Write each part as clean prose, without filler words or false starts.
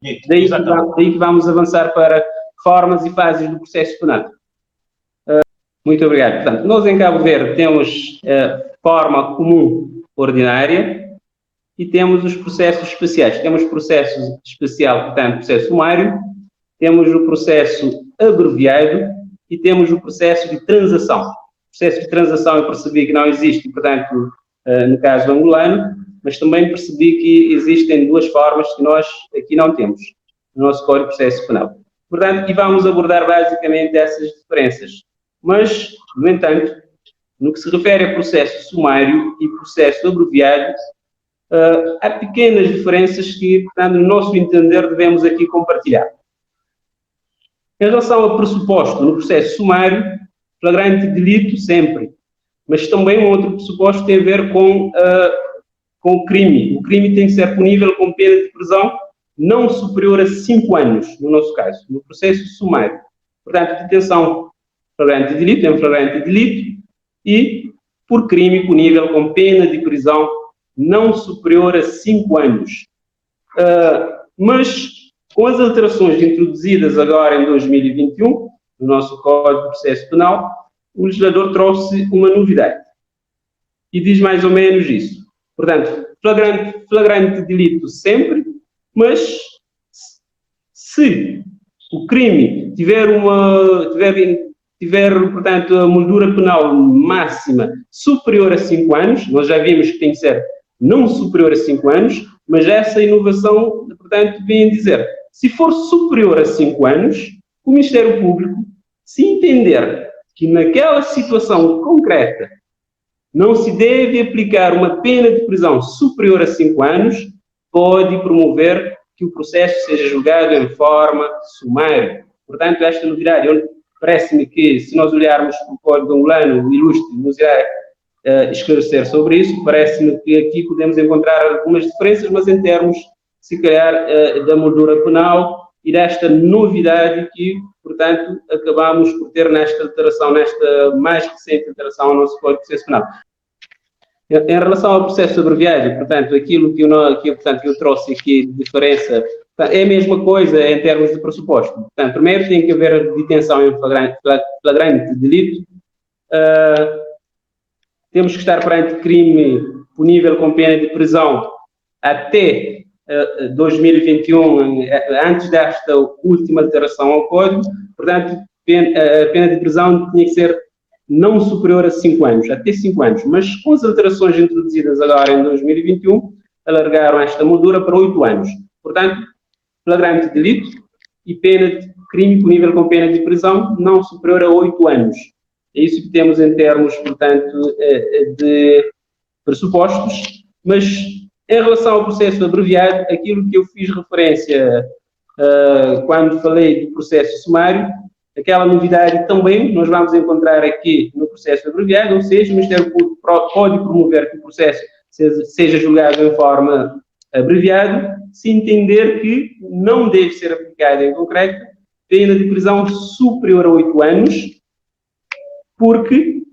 Daí que vamos avançar para formas e fases do processo penal. Muito obrigado. Portanto, nós em Cabo Verde temos forma comum ordinária e temos os processos especiais. Temos processo especial, portanto, processo sumário, temos o processo abreviado e temos o processo de transação. O processo de transação eu percebi que não existe, portanto, no caso angolano, mas também percebi que existem duas formas que nós aqui não temos no nosso Código de Processo Penal. Portanto, e vamos abordar basicamente essas diferenças. Mas, no entanto, no que se refere a processo sumário e processo abreviado, há pequenas diferenças que, portanto, no nosso entender, devemos aqui compartilhar. Em relação ao pressuposto no processo sumário, flagrante delito sempre, mas também um outro pressuposto tem a ver com o crime. O crime tem que ser punível com pena de prisão não superior a 5 anos, no nosso caso, no processo sumário. Portanto, detenção flagrante delito é um flagrante delito e por crime punível com pena de prisão não superior a 5 anos. Mas, com as alterações introduzidas agora em 2021, no nosso Código de Processo Penal, o legislador trouxe uma novidade. E diz mais ou menos isso. Portanto, flagrante delito sempre, mas se o crime tiver, portanto, a moldura penal máxima superior a 5 anos, nós já vimos que tem que ser não superior a 5 anos, mas essa inovação, portanto, vem dizer, se for superior a 5 anos, o Ministério Público, se entender que naquela situação concreta não se deve aplicar uma pena de prisão superior a 5 anos, pode promover que o processo seja julgado em forma sumária. Portanto, esta novidade, parece-me que, se nós olharmos para o Código angolano, o ilustre nos irá esclarecer sobre isso, parece-me que aqui podemos encontrar algumas diferenças, mas em termos, se calhar, da moldura penal e desta novidade que, portanto, acabamos por ter nesta alteração, nesta mais recente alteração ao nosso Código de Processo Penal. Em relação ao processo abreviado, portanto, aquilo que eu trouxe aqui de diferença é a mesma coisa em termos de pressuposto. Portanto, primeiro tem que haver detenção em flagrante delito, temos que estar perante crime punível com pena de prisão até 2021, antes desta última alteração ao Código, portanto, a pena de prisão tinha que ser não superior a 5 anos, até 5 anos, mas com as alterações introduzidas agora em 2021, alargaram esta moldura para 8 anos. Portanto, flagrante delito e pena de crime punível com pena de prisão não superior a 8 anos. É isso que temos em termos, portanto, de pressupostos, mas em relação ao processo abreviado, aquilo que eu fiz referência quando falei do processo sumário, aquela novidade também nós vamos encontrar aqui no processo abreviado, ou seja, o Ministério Público pode promover que o processo seja julgado em forma abreviada, se entender que não deve ser aplicada em concreto pena de prisão superior a 8 anos, porque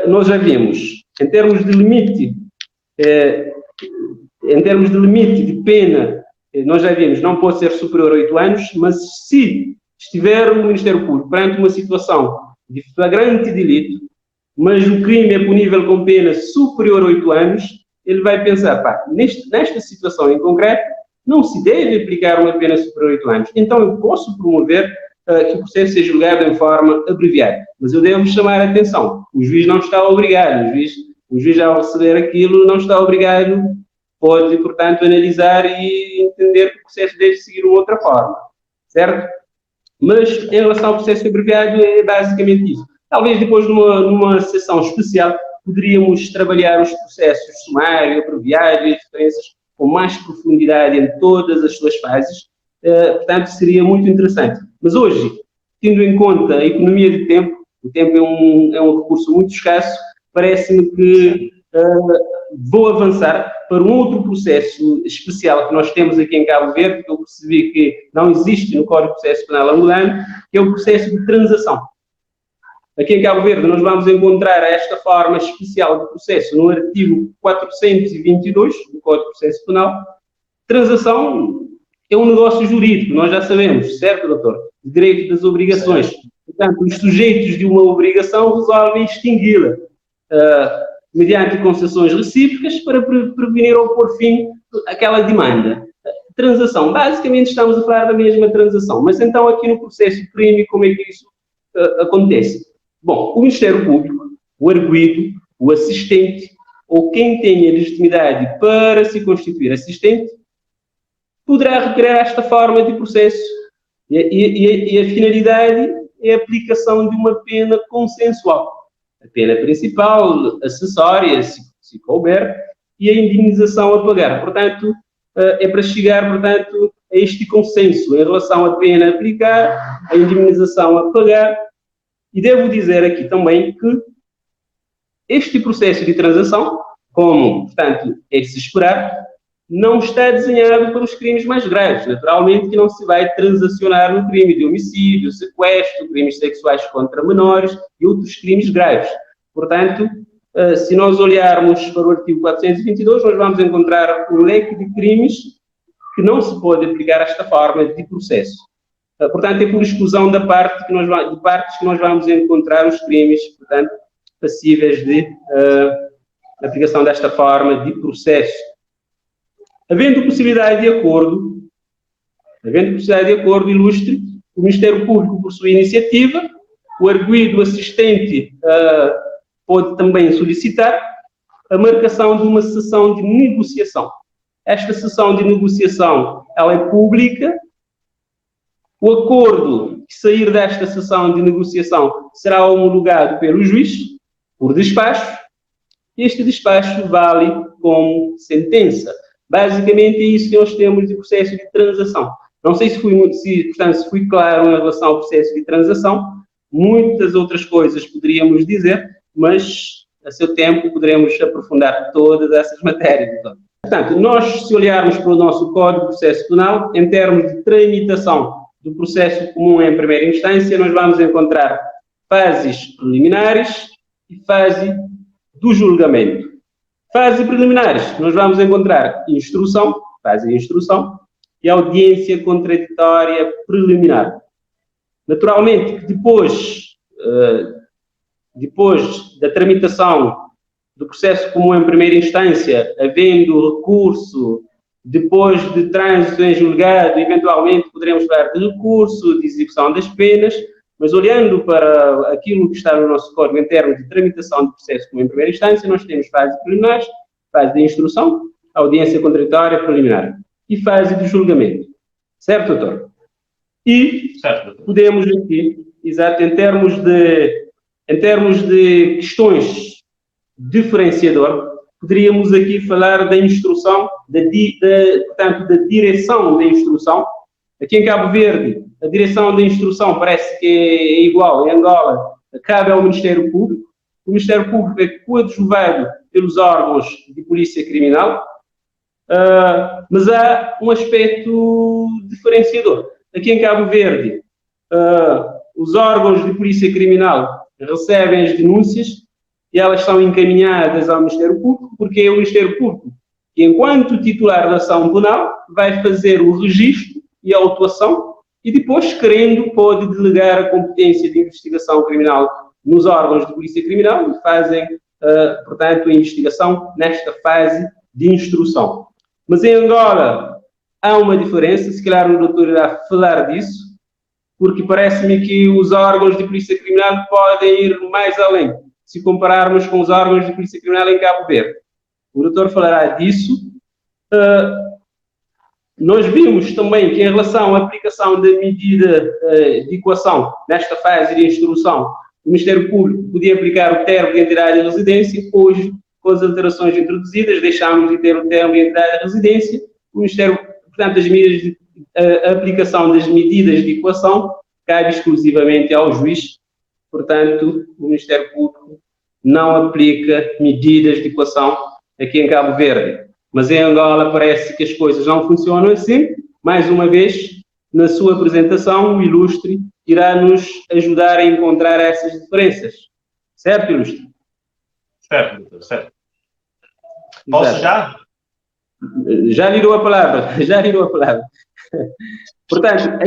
nós já vimos, em termos de limite de pena, nós já vimos, não pode ser superior a 8 anos, mas se estiver o Ministério Público perante uma situação de flagrante delito, mas o crime é punível com pena superior a 8 anos, ele vai pensar, nesta situação em concreto, não se deve aplicar uma pena superior a 8 anos. Então, eu posso promover que o processo seja julgado em forma abreviada. Mas eu devo chamar a atenção. O juiz não está obrigado. O juiz, ao receber aquilo, não está obrigado. Pode, portanto, analisar e entender que o processo deve seguir uma outra forma. Certo? Mas, em relação ao processo abreviado, é basicamente isso. Talvez depois, numa sessão especial, poderíamos trabalhar os processos sumário, abreviado e as diferenças com mais profundidade em todas as suas fases. Portanto, seria muito interessante. Mas hoje, tendo em conta a economia de tempo, o tempo é um recurso muito escasso, parece-me que vou avançar para um outro processo especial que nós temos aqui em Cabo Verde, que eu percebi que não existe no Código de Processo Penal angolano, que é o processo de transação. Aqui em Cabo Verde nós vamos encontrar esta forma especial de processo no artigo 422 do Código de Processo Penal. Transação é um negócio jurídico, nós já sabemos, certo, doutor? Direito das obrigações. Portanto, os sujeitos de uma obrigação resolvem extingui-la mediante concessões recíprocas para prevenir ou pôr fim àquela demanda. Transação. Basicamente, estamos a falar da mesma transação. Mas então, aqui no processo crime, como é que isso acontece? Bom, o Ministério Público, o arguido, o assistente ou quem tenha legitimidade para se constituir assistente poderá requerer esta forma de processo. E a finalidade é a aplicação de uma pena consensual. A pena principal, acessória, se couber, e a indemnização a pagar. Portanto, é para chegar, portanto, a este consenso em relação à pena a aplicar, a indemnização a pagar. E devo dizer aqui também que este processo de transação, como, portanto, é de se esperar, não está desenhado para os crimes mais graves. Naturalmente que não se vai transacionar no crime de homicídio, sequestro, crimes sexuais contra menores e outros crimes graves. Portanto, se nós olharmos para o artigo 422, nós vamos encontrar um leque de crimes que não se pode aplicar esta forma de processo. Portanto, é por exclusão de partes que nós vamos encontrar os crimes, portanto, passíveis de aplicação desta forma de processo. Havendo possibilidade de acordo ilustre, o Ministério Público, por sua iniciativa, o arguido assistente pode também solicitar a marcação de uma sessão de negociação. Esta sessão de negociação, ela é pública. O acordo que sair desta sessão de negociação será homologado pelo juiz, por despacho. Este despacho vale como sentença. Basicamente, é isso que nós temos de processo de transação. Não sei se fui claro em relação ao processo de transação. Muitas outras coisas poderíamos dizer, mas a seu tempo poderemos aprofundar todas essas matérias. Então. Portanto, nós, se olharmos para o nosso Código de Processo Penal, em termos de tramitação do processo comum em primeira instância, nós vamos encontrar fases preliminares e fase do julgamento. Fase preliminares, nós vamos encontrar instrução, fase de instrução, e audiência contraditória preliminar. Naturalmente, depois da tramitação do processo comum em primeira instância, havendo recurso, depois de trânsito em julgado, eventualmente poderemos falar de recurso, de execução das penas, mas olhando para aquilo que está no nosso código em termos de tramitação do processo comum em primeira instância, nós temos fase preliminares, fase de instrução, audiência contraditória preliminar e fase de julgamento. Certo, doutor? E podemos aqui, exato, em termos de questões diferenciadoras, poderíamos aqui falar da instrução, portanto, da direção da instrução. Aqui em Cabo Verde, a direção da instrução parece que é igual. Em Angola, cabe ao Ministério Público. O Ministério Público é coadjuvado pelos órgãos de polícia criminal, mas há um aspecto diferenciador. Aqui em Cabo Verde, os órgãos de polícia criminal recebem as denúncias e elas são encaminhadas ao Ministério Público, porque é o Ministério Público que, enquanto titular da ação penal, vai fazer o registro e a autuação e depois, querendo, pode delegar a competência de investigação criminal nos órgãos de polícia criminal e fazem, portanto, a investigação nesta fase de instrução. Mas em Angola há uma diferença, se calhar o doutor irá falar disso, porque parece-me que os órgãos de polícia criminal podem ir mais além, se compararmos com os órgãos de polícia criminal em Cabo Verde. O doutor falará disso. Nós vimos também que, em relação à aplicação da medida de coação nesta fase de instrução, o Ministério Público podia aplicar o termo de identidade e residência. Hoje, com as alterações introduzidas, deixámos de ter o termo de identidade e residência. O Ministério, portanto, a aplicação das medidas de coação cabe exclusivamente ao juiz. Portanto, o Ministério Público não aplica medidas de coação aqui em Cabo Verde. Mas em Angola parece que as coisas não funcionam assim. Mais uma vez, na sua apresentação, o ilustre irá nos ajudar a encontrar essas diferenças. Certo, ilustre? Certo, doutor, certo. Posso já? Já lhe dou a palavra, Portanto,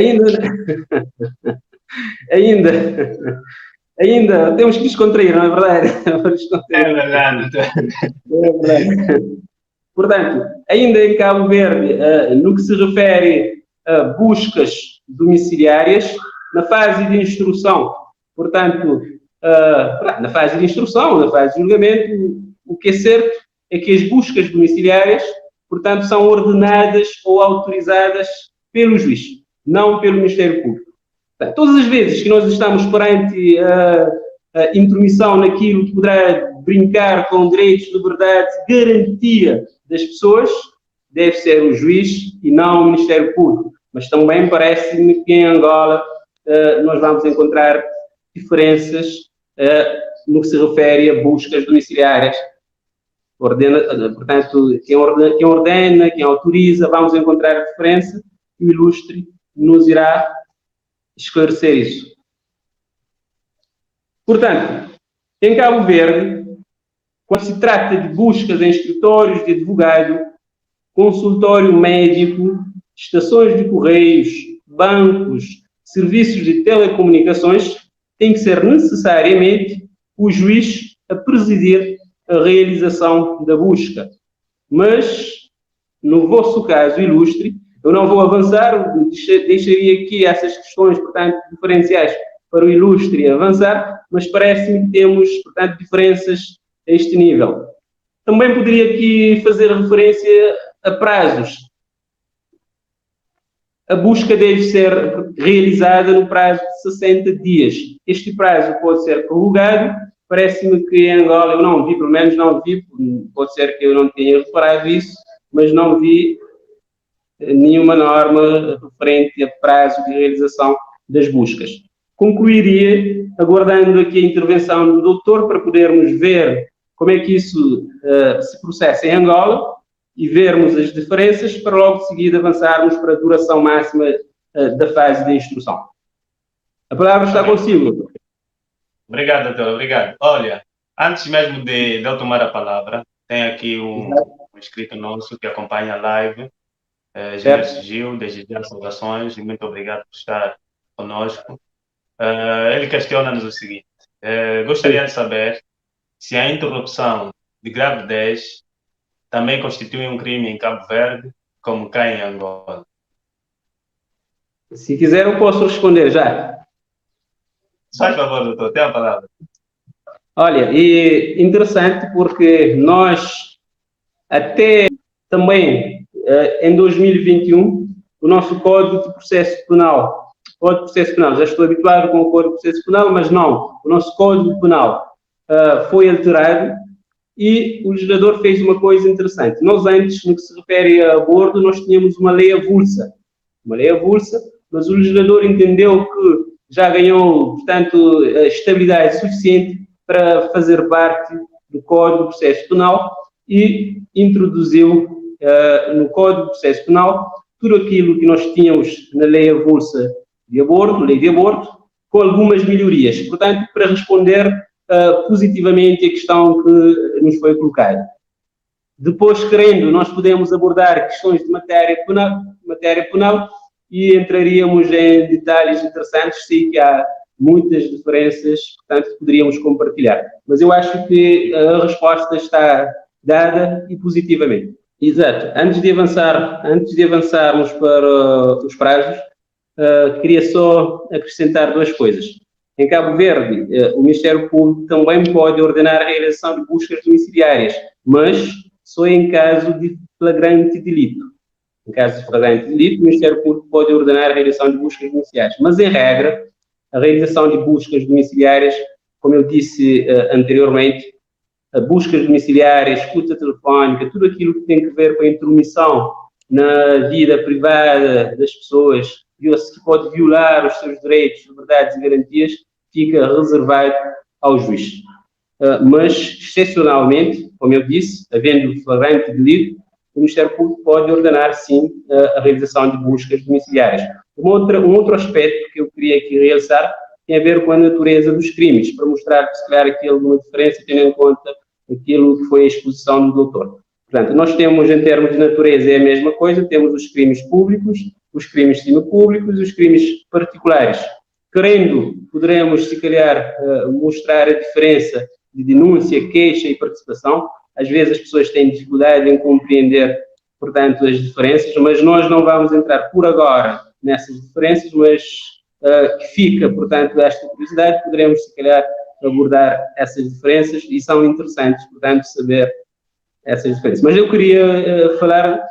ainda temos que descontrair, não é verdade? É verdade. É verdade. Portanto, ainda em Cabo Verde, no que se refere a buscas domiciliárias, na fase de instrução, portanto, na fase de instrução, na fase de julgamento, o que é certo é que as buscas domiciliárias, portanto, são ordenadas ou autorizadas pelo juiz, não pelo Ministério Público. Portanto, todas as vezes que nós estamos perante a intromissão naquilo que poderá brincar com direitos, liberdade, garantia das pessoas, deve ser o juiz e não o Ministério Público. Mas também parece-me que em Angola nós vamos encontrar diferenças no que se refere a buscas domiciliárias. Portanto, quem ordena, quem autoriza, vamos encontrar a diferença e o ilustre nos irá esclarecer isso. Portanto, em Cabo Verde, quando se trata de buscas em escritórios de advogado, consultório médico, estações de correios, bancos, serviços de telecomunicações, tem que ser necessariamente o juiz a presidir a realização da busca. Mas, no vosso caso ilustre, eu não vou avançar, deixaria aqui essas questões, portanto, diferenciais para o ilustre avançar, mas parece-me que temos, portanto, diferenças a este nível. Também poderia aqui fazer referência a prazos. A busca deve ser realizada no prazo de 60 dias. Este prazo pode ser prorrogado. Parece-me que em Angola eu não vi, pelo menos não vi, pode ser que eu não tenha reparado isso, mas não vi nenhuma norma referente a prazo de realização das buscas. Concluiria, aguardando aqui a intervenção do doutor para podermos ver como é que isso se processa em Angola e vermos as diferenças para logo de seguida avançarmos para a duração máxima da fase de instrução. A palavra está consigo, doutor. Obrigado, doutor. Obrigado. Olha, antes mesmo de eu tomar a palavra, tem aqui um inscrito nosso que acompanha a live, Gil, desde já saudações e muito obrigado por estar conosco. Ele questiona-nos o seguinte: gostaria de saber se a interrupção de gravidez também constitui um crime em Cabo Verde, como cá em Angola. Se quiser, eu posso responder já. Faz favor, doutor, tem a palavra. Olha, e interessante porque nós, até também em 2021, o nosso Código de Processo Penal, já estou habituado com o Código de Processo Penal, mas não, o nosso Código Penal foi alterado e o legislador fez uma coisa interessante. Nós antes, no que se refere a aborto, nós tínhamos uma lei avulsa, mas o legislador entendeu que já ganhou, portanto, estabilidade suficiente para fazer parte do Código de Processo Penal e introduziu no Código de Processo Penal tudo aquilo que nós tínhamos na lei avulsa de aborto, lei de aborto, com algumas melhorias. Portanto, para responder positivamente a questão que nos foi colocada. Depois, querendo, nós podemos abordar questões de matéria penal e entraríamos em detalhes interessantes, sei que há muitas diferenças, portanto, poderíamos compartilhar. Mas eu acho que a resposta está dada e positivamente. Exato. Antes de avançarmos para os prazos, queria só acrescentar duas coisas. Em Cabo Verde, o Ministério Público também pode ordenar a realização de buscas domiciliárias, mas só em caso de flagrante delito. Em caso de flagrante delito, o Ministério Público pode ordenar a realização de buscas domiciliares. Mas, em regra, a realização de buscas domiciliárias, como eu disse anteriormente, buscas domiciliárias, escuta telefónica, tudo aquilo que tem a ver com a intromissão na vida privada das pessoas, que pode violar os seus direitos, liberdades e garantias, fica reservado ao juiz. Mas, excepcionalmente, como eu disse, havendo flagrante delito, o Ministério Público pode ordenar, sim, a realização de buscas domiciliárias. Um outro aspecto que eu queria aqui realçar tem a ver com a natureza dos crimes, para mostrar que, se calhar, aqui há alguma diferença, tendo em conta aquilo que foi a exposição do doutor. Portanto, nós temos, em termos de natureza, é a mesma coisa, temos os crimes públicos os crimes semipúblicos e os crimes particulares. Querendo, poderemos, se calhar, mostrar a diferença de denúncia, queixa e participação. Às vezes as pessoas têm dificuldade em compreender, portanto, as diferenças, mas nós não vamos entrar por agora nessas diferenças, mas que fica, portanto, esta curiosidade, poderemos, se calhar, abordar essas diferenças e são interessantes, portanto, saber essas diferenças. Mas eu queria falar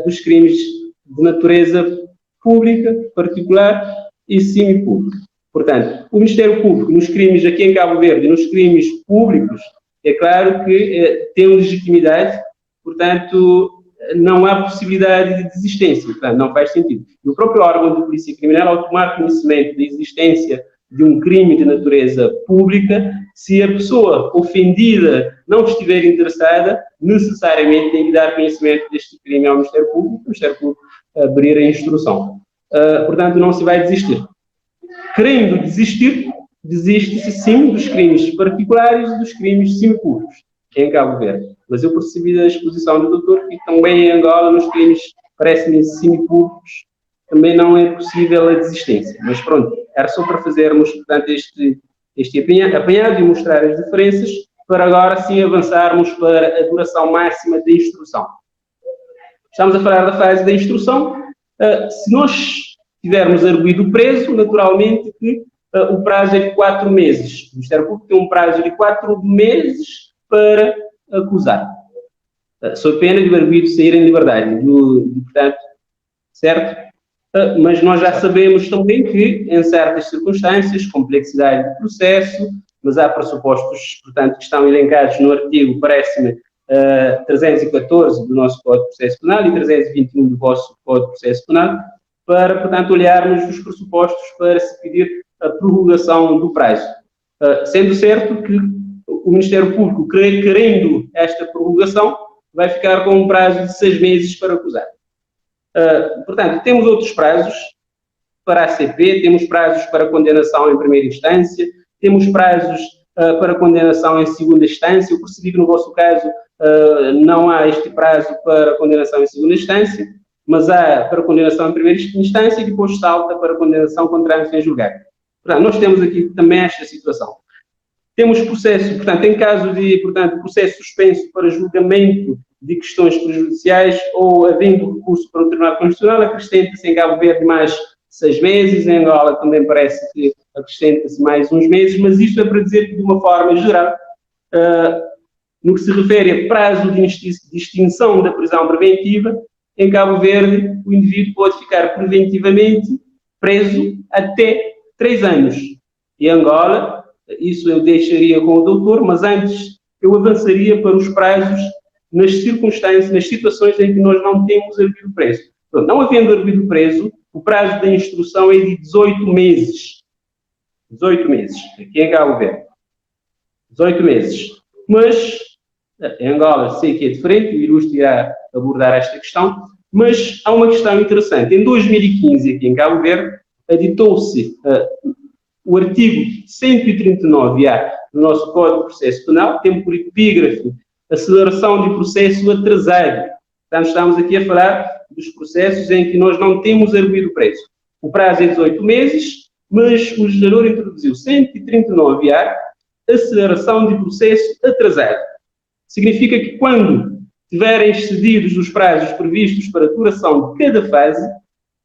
dos crimes de natureza pública, particular e semipública. Portanto, o Ministério Público, nos crimes aqui em Cabo Verde, nos crimes públicos, é claro que tem legitimidade, portanto, não há possibilidade de desistência, portanto, não faz sentido. E o próprio órgão de polícia criminal, ao tomar conhecimento da existência de um crime de natureza pública, se a pessoa ofendida não estiver interessada, necessariamente tem que dar conhecimento deste crime ao Ministério Público, o Ministério Público abrir a instrução. Portanto, não se vai desistir. Querendo desistir, desiste-se sim dos crimes particulares e dos crimes semipúblicos em Cabo Verde. Mas eu percebi da exposição do doutor que também em Angola, nos crimes, parece-me semipúblicos, também não é possível a desistência. Mas pronto, era só para fazermos, portanto, este apanhado e mostrar as diferenças, para agora sim avançarmos para a duração máxima da instrução. Estamos a falar da fase da instrução. Se nós tivermos arguido preso, naturalmente que o prazo é de 4 meses. O Ministério Público tem um prazo de 4 meses para acusar. Sob pena de o arguido sair em liberdade. Portanto, certo? Mas nós já sabemos também que, em certas circunstâncias, complexidade do processo, mas há pressupostos, portanto, que estão elencados no artigo, parece-me, 314 do nosso Código de Processo Penal e 321 do vosso Código de Processo Penal, para, portanto, olharmos os pressupostos para se pedir a prorrogação do prazo. Sendo certo que o Ministério Público, querendo esta prorrogação, vai ficar com um prazo de 6 meses para acusar. Portanto, temos outros prazos para a ACP, temos prazos para condenação em primeira instância, temos prazos para condenação em segunda instância. Eu percebi que no vosso caso não há este prazo para condenação em segunda instância, mas há para condenação em primeira instância e depois salta para condenação com trânsito em julgado. Portanto, nós temos aqui também esta situação. Temos processo, portanto, em caso de, portanto, processo suspenso para julgamento de questões prejudiciais ou havendo recurso para o Tribunal Constitucional, acrescenta-se em Cabo Verde mais 6 meses, em Angola também parece que acrescenta-se mais uns meses, mas isto é para dizer que, de uma forma geral, no que se refere a prazo de extinção da prisão preventiva, em Cabo Verde o indivíduo pode ficar preventivamente preso até 3 anos. Em Angola, isso eu deixaria com o doutor, mas antes eu avançaria para os prazos nas circunstâncias, nas situações em que nós não temos arguido preso. Portanto, não havendo arguido preso, o prazo da instrução é de 18 meses. 18 meses, aqui em Cabo Verde. 18 meses. Mas, em Angola, sei que é diferente, o Ilustre irá abordar esta questão, mas há uma questão interessante. Em 2015, aqui em Cabo Verde, editou-se o artigo 139A do nosso Código de Processo Penal, tem por epígrafe aceleração de processo atrasado. Portanto, estamos aqui a falar dos processos em que nós não temos arguido preso. O prazo é 18 meses, mas o legislador introduziu 139A, aceleração de processo atrasado. Significa que quando tiverem excedidos os prazos previstos para a duração de cada fase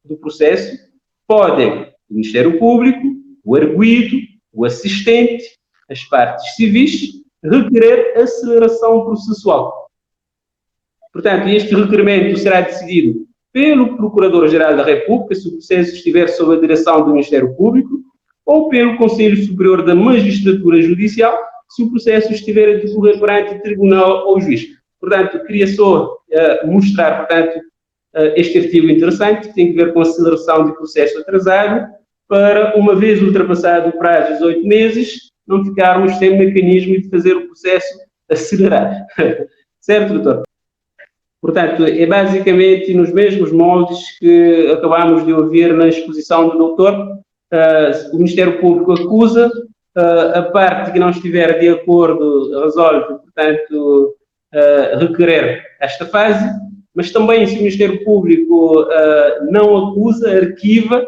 do processo, podem o Ministério Público, o arguido, o assistente, as partes civis, requerer aceleração processual. Portanto, este requerimento será decidido pelo Procurador-Geral da República, se o processo estiver sob a direção do Ministério Público, ou pelo Conselho Superior da Magistratura Judicial, se o processo estiver a decorrer perante o Tribunal ou o Juiz. Portanto, queria só mostrar, portanto, este artigo interessante, que tem a ver com aceleração de processo atrasado, para, uma vez ultrapassado o prazo de 18 meses, não ficarmos sem mecanismo de fazer o processo acelerar. Certo, doutor? Portanto, é basicamente nos mesmos moldes que acabámos de ouvir na exposição do doutor. O Ministério Público acusa, a parte que não estiver de acordo resolve, portanto, requerer esta fase. mas também se o Ministério Público não acusa, arquiva,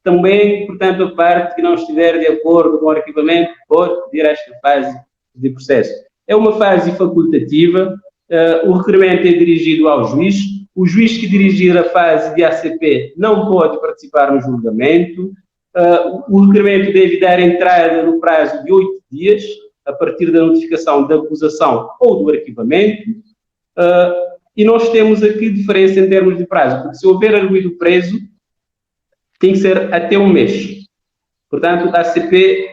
também, portanto, a parte que não estiver de acordo com o arquivamento pode pedir esta fase de processo. É uma fase facultativa, o requerimento é dirigido ao juiz, o juiz que dirigir a fase de ACP não pode participar no julgamento, o requerimento deve dar entrada no prazo de 8 dias, a partir da notificação da acusação ou do arquivamento, e nós temos aqui diferença em termos de prazo, porque se houver arguido preso, tem que ser até um mês. Portanto, a ACP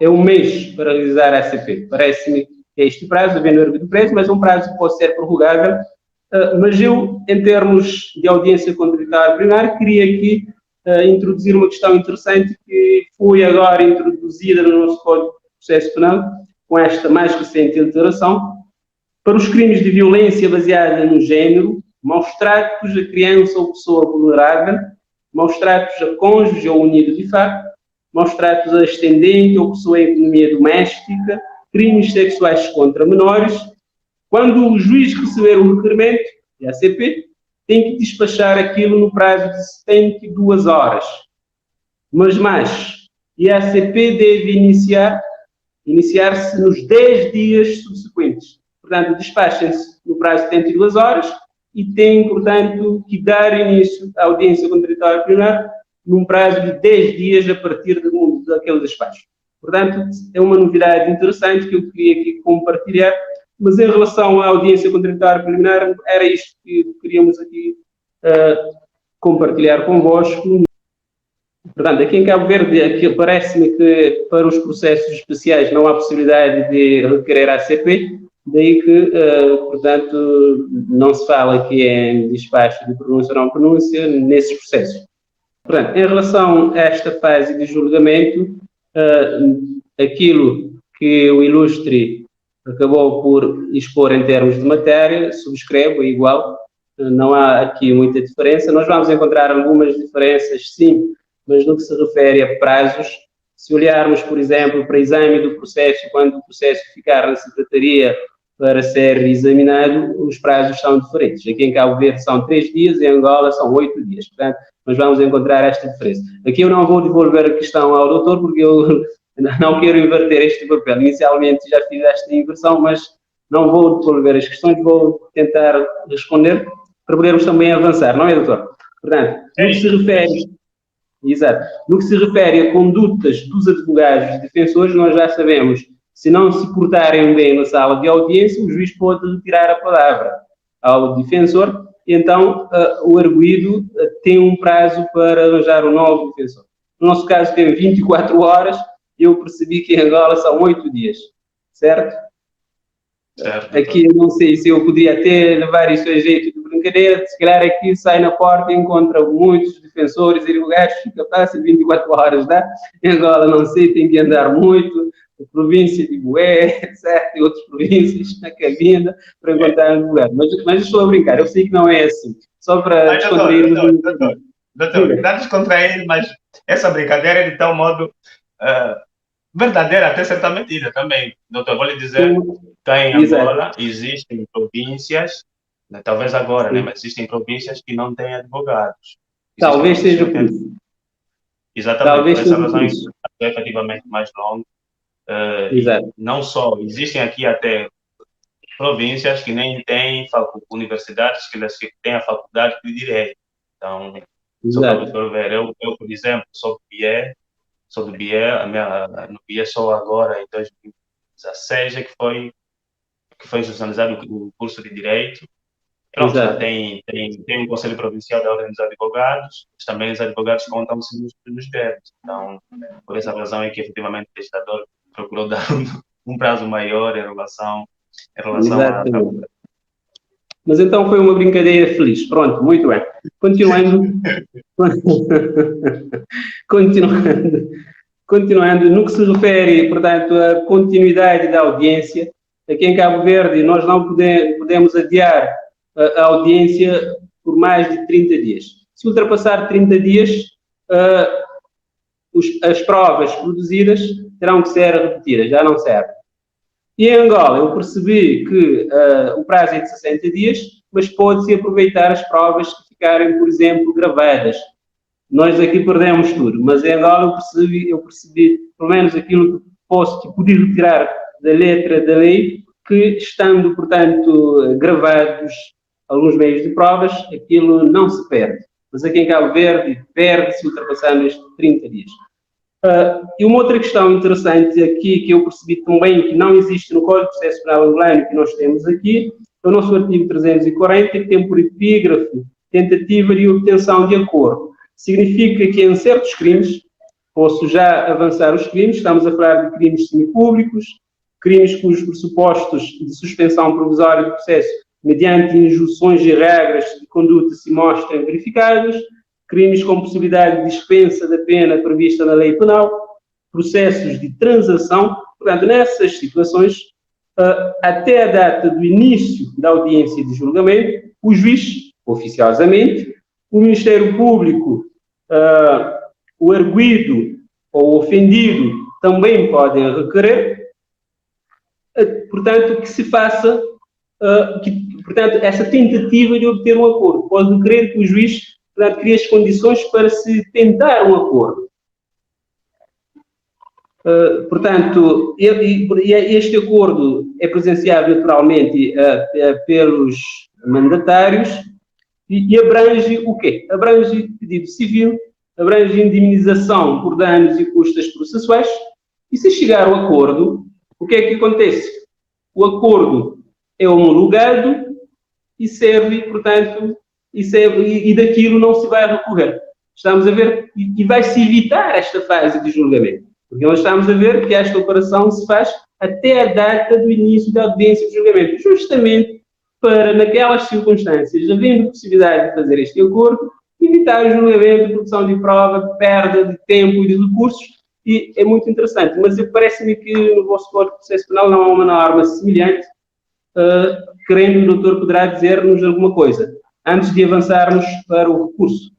é um mês para realizar a ACP. Parece-me que é este prazo, havendo arguido preso, mas é um prazo que pode ser prorrogável. Mas eu, em termos de audiência contraditória plenária, queria aqui introduzir uma questão interessante que foi agora introduzida no nosso Código de Processo Penal, com esta mais recente alteração, para os crimes de violência baseada no género, maus-tratos a criança ou pessoa vulnerável, maus-tratos a cônjuge ou unido de facto, maus-tratos a ascendente ou pessoa em economia doméstica, crimes sexuais contra menores. Quando o juiz receber o requerimento, de ACP, tem que despachar aquilo no prazo de 72 horas. Mas mais, e a ACP deve iniciar-se nos 10 dias subsequentes. Portanto, despachem-se no prazo de 72 horas e têm, portanto, que dar início à audiência contraditória plenária num prazo de 10 dias a partir daquele despacho. Portanto, é uma novidade interessante que eu queria aqui compartilhar, mas em relação à audiência contraditória preliminar, era isto que queríamos aqui compartilhar convosco. Portanto, aqui em Cabo Verde, parece-me que para os processos especiais não há possibilidade de requerer a ACP, daí que, portanto, não se fala aqui em despacho de pronúncia ou não pronúncia nesses processos. Portanto, em relação a esta fase de julgamento, aquilo que o ilustre acabou por expor em termos de matéria, subscrevo, é igual, não há aqui muita diferença. Nós vamos encontrar algumas diferenças, sim, mas no que se refere a prazos, se olharmos, por exemplo, para exame do processo, quando o processo ficar na secretaria para ser examinado, os prazos são diferentes. Aqui em Cabo Verde são 3 dias, em Angola são 8 dias. Portanto, nós vamos encontrar esta diferença. Aqui eu não vou devolver a questão ao doutor, porque eu não quero inverter este papel. Inicialmente já fiz esta inversão, mas não vou devolver as questões, vou tentar responder para podermos também avançar, não é, doutor? Portanto, no que se refere... Exato. No que se refere a condutas dos advogados e defensores, nós já sabemos, se não se portarem bem na sala de audiência, o juiz pode retirar a palavra ao defensor, e então o arguido tem um prazo para arranjar um novo defensor. No nosso caso tem 24 horas, eu percebi que em Angola são 8 dias, certo? Certo. Aqui não sei se eu podia até levar isso a jeito de brincadeira, se calhar aqui sai na porta e encontra muitos defensores e advogados, fica fácil, 24 horas, dá? Em Angola não sei, tem que andar muito, a província de Bué, etc., e outras províncias, na cabinda, para encontrar um lugar. Mas estou a brincar, eu sei que não é assim, só para descontrair. Doutor, dá descontrair, mas essa brincadeira é de tal modo verdadeira, até certa medida também. Doutor, vou lhe dizer, cá em Angola existem províncias, talvez agora, né, mas existem províncias que não têm advogados. Talvez seja por isso. Exatamente, talvez por essa razão é efetivamente mais longo. Não só, existem aqui até províncias que nem têm universidades que têm a faculdade de Direito. Então, só para o doutor ver, eu, por exemplo, sou do BIE, no BIE só agora, em 2016, é que foi institucionalizado o curso de Direito. Pronto, já tem um Conselho Provincial da Ordem dos Advogados, mas também os advogados contam-se nos verdes. Então, por essa razão é que, efetivamente, o legislador procurou dar um prazo maior em relação a... Mas então foi uma brincadeira feliz. Pronto, muito bem. Continuando, no que se refere, portanto, à continuidade da audiência, aqui em Cabo Verde nós não podemos adiar a audiência por mais de 30 dias. Se ultrapassar 30 dias, as provas produzidas terão que ser repetidas, já não serve. E em Angola eu percebi que o prazo é de 60 dias, mas pode-se aproveitar as provas que ficarem, por exemplo, gravadas. Nós aqui perdemos tudo, mas em Angola eu percebi pelo menos aquilo que podia retirar da letra da lei, que estando, portanto, gravados alguns meios de provas, aquilo não se perde. Mas aqui em Cabo Verde, perde-se ultrapassando estes 30 dias. E uma outra questão interessante aqui, que eu percebi também que não existe no Código de Processo Penal angolano, que nós temos aqui, é o nosso artigo 340, que tem por epígrafe tentativa de obtenção de acordo. Significa que em certos crimes, posso já avançar os crimes, estamos a falar de crimes semipúblicos, crimes cujos pressupostos de suspensão provisória do processo mediante injunções e regras de conduta se mostrem verificados, crimes com possibilidade de dispensa da pena prevista na lei penal, processos de transação. Portanto, nessas situações, até a data do início da audiência de julgamento, o juiz, oficiosamente, o Ministério Público, o arguido ou o ofendido também podem requerer, portanto, que se faça, portanto, essa tentativa de obter um acordo. Pode requerer que o juiz, portanto, crie as condições para se tentar um acordo. Portanto, este acordo é presenciado naturalmente pelos mandatários e abrange o quê? Abrange pedido civil, abrange indemnização por danos e custas processuais, e se chegar ao acordo, o que é que acontece? O acordo é homologado e serve, portanto, e daquilo não se vai recorrer. Estamos a ver, e vai-se evitar esta fase de julgamento, porque nós estamos a ver que esta operação se faz até a data do início da audiência de julgamento, justamente para, naquelas circunstâncias, havendo possibilidade de fazer este acordo, evitar o julgamento, produção de prova, perda de tempo e de recursos, e é muito interessante. Mas parece-me que no vosso Código de Processo Penal não há uma norma semelhante, querendo o doutor poderá dizer-nos alguma coisa, antes de avançarmos para o recurso.